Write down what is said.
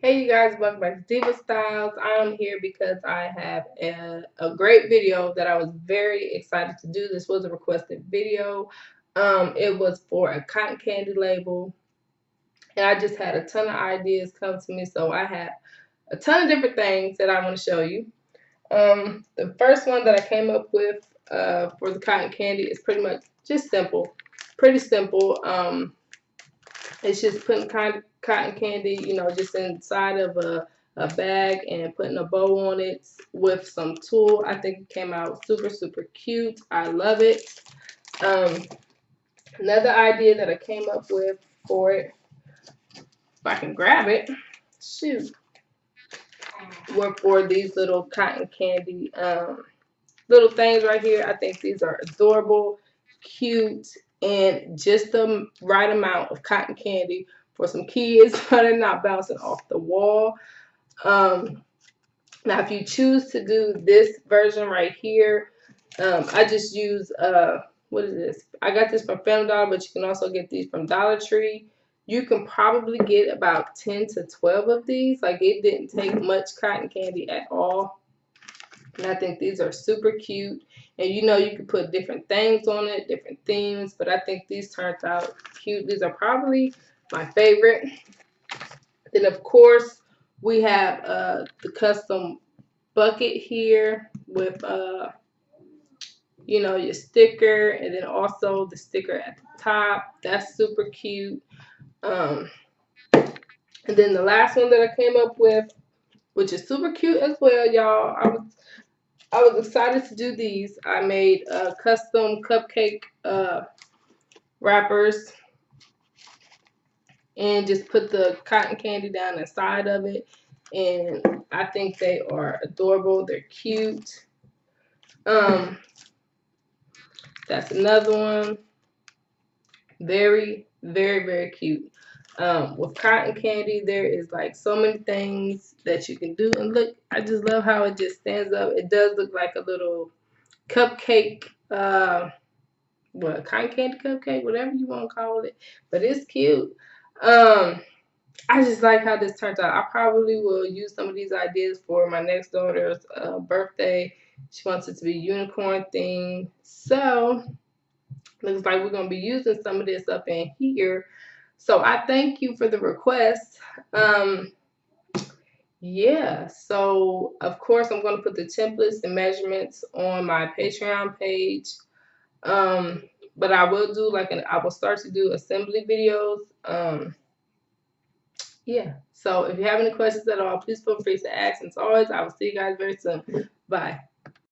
Hey you guys, welcome back to Diva Styles. I'm here because I have a great video that I was very excited to do. This was a requested video. It was for a cotton candy label, and I just had a ton of ideas come to me, so I have a ton of different things that I want to show you. The first one that I came up with for the cotton candy is pretty much just simple, pretty simple. It's just putting cotton candy, just inside of a bag and putting a bow on it with some tulle. I think it came out super, super cute. I love it. Um, Another idea that I came up with for it, if I can grab it, shoot, were for these little cotton candy little things right here. I think these are adorable, cute, and just the right amount of cotton candy for some kids, but they're not bouncing off the wall. Now, if you choose to do this version right here, I just use what is this? I got this from Family Dollar, but you can also get these from Dollar Tree. You can probably get about 10 to 12 of these. Like, it didn't take much cotton candy at all. And I think these are super cute. And you can put different things on it, different themes, but I think these turned out cute. These are probably my favorite. Then of course we have the custom bucket here with your sticker, and then also the sticker at the top. That's super cute. Um, and then the last one that I came up with, which is super cute as well, y'all. I was excited to do these. I made custom cupcake wrappers and just put the cotton candy down inside of it. And I think they are adorable. They're cute. That's another one. Very, very, very cute. With cotton candy, there is like so many things that you can do. And look, I just love how it just stands up. It does look like a little cupcake, cotton candy cupcake, whatever you want to call it. But it's cute. I just like how this turns out. I probably will use some of these ideas for my next daughter's birthday. She wants it to be unicorn themed. So looks like we're going to be using some of this up in here. So I thank you for the request. Yeah, so of course I'm going to put the templates and measurements on my Patreon page. But I will do I will start to do assembly videos. Yeah, so if you have any questions at all, please feel free to ask. And as always, I will see you guys very soon. Bye.